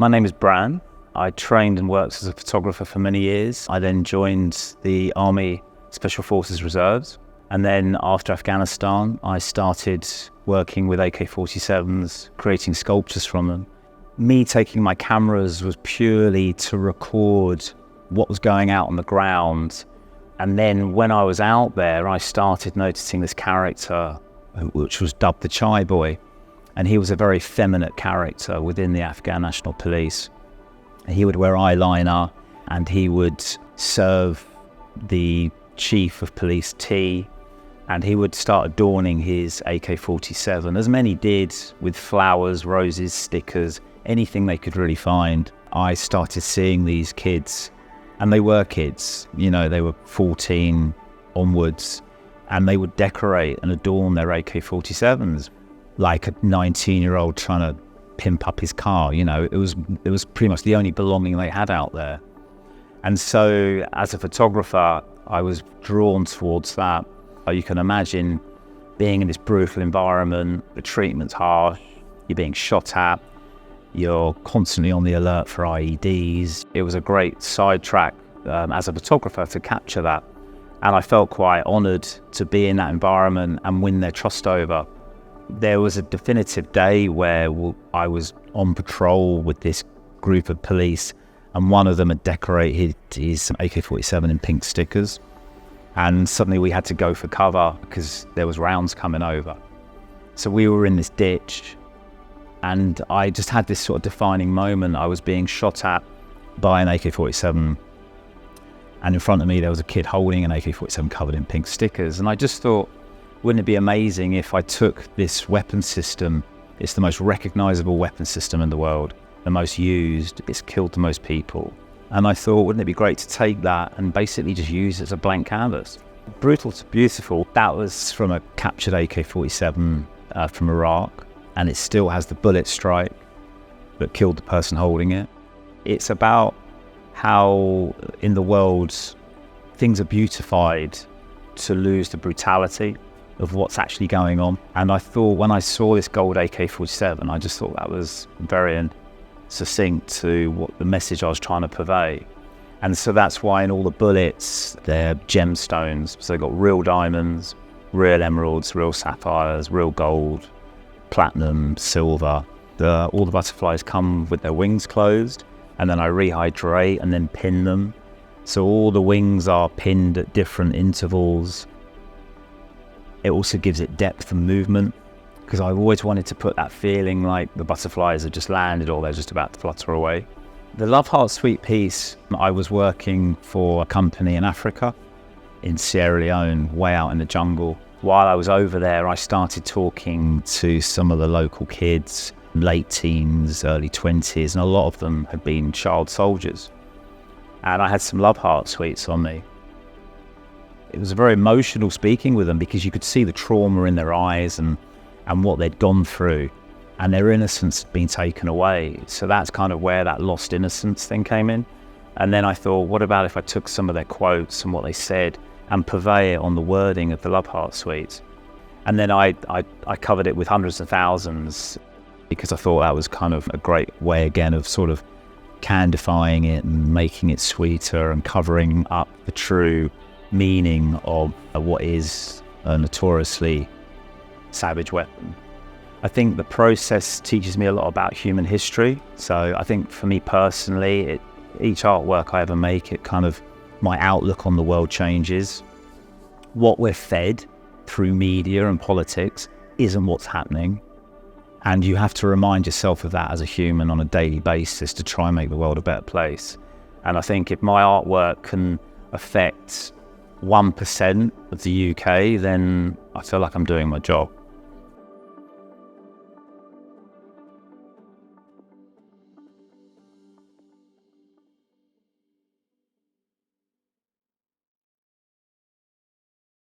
My name is Bran. I trained and worked as a photographer for many years. I then joined the Army Special Forces Reserves. And then after Afghanistan, I started working with AK-47s, creating sculptures from them. Me taking my cameras was purely to record what was going out on the ground. And then when I was out there, I started noticing this character, which was dubbed the Chai Boy. And he was a very feminine character within the Afghan National Police. He would wear eyeliner and he would serve the chief of police tea, and he would start adorning his AK-47, as many did, with flowers, roses, stickers, anything they could really find. I started seeing these kids, and they were kids, they were 14 onwards, and they would decorate and adorn their AK-47s like a 19-year-old trying to pimp up his car. It was pretty much the only belonging they had out there. And so as a photographer, I was drawn towards that. You can imagine being in this brutal environment, the treatment's harsh, you're being shot at, you're constantly on the alert for IEDs. It was a great sidetrack as a photographer to capture that. And I felt quite honoured to be in that environment and win their trust over. There was a definitive day where I was on patrol with this group of police, and one of them had decorated his AK-47 in pink stickers. And suddenly we had to go for cover because there was rounds coming over. So we were in this ditch, and I just had this sort of defining moment. I was being shot at by an AK-47, and in front of me there was a kid holding an AK-47 covered in pink stickers. And I just thought, wouldn't it be amazing if I took this weapon system? It's the most recognizable weapon system in the world, the most used, it's killed the most people. And I thought, wouldn't it be great to take that and basically just use it as a blank canvas? Brutal to beautiful. That was from a captured AK-47 from Iraq, and it still has the bullet strike that killed the person holding it. It's about how in the world things are beautified to lose the brutality of what's actually going on. And I thought, when I saw this gold AK-47, I just thought that was very succinct to what the message I was trying to purvey. And so that's why in all the bullets, they're gemstones. So they've got real diamonds, real emeralds, real sapphires, real gold, platinum, silver. All the butterflies come with their wings closed, and then I rehydrate and then pin them. So all the wings are pinned at different intervals. It also gives it depth and movement, because I've always wanted to put that feeling like the butterflies have just landed or they're just about to flutter away. The Love Heart Suite piece, I was working for a company in Africa, in Sierra Leone, way out in the jungle. While I was over there, I started talking to some of the local kids, late teens, early 20s, and a lot of them had been child soldiers. And I had some Love Heart Suites on me. It was very emotional speaking with them, because you could see the trauma in their eyes and what they'd gone through, and their innocence had been taken away. So that's kind of where that lost innocence thing came in. And then I thought, what about if I took some of their quotes and what they said and purvey it on the wording of the Love Heart Suite? And then I covered it with hundreds of thousands, because I thought that was kind of a great way again of sort of candifying it and making it sweeter and covering up the true meaning of what is a notoriously savage weapon. I think the process teaches me a lot about human history. So I think for me personally, each artwork I ever make, it kind of, my outlook on the world changes. What we're fed through media and politics isn't what's happening. And you have to remind yourself of that as a human on a daily basis to try and make the world a better place. And I think if my artwork can affect 1% of the UK, then I feel like I'm doing my job.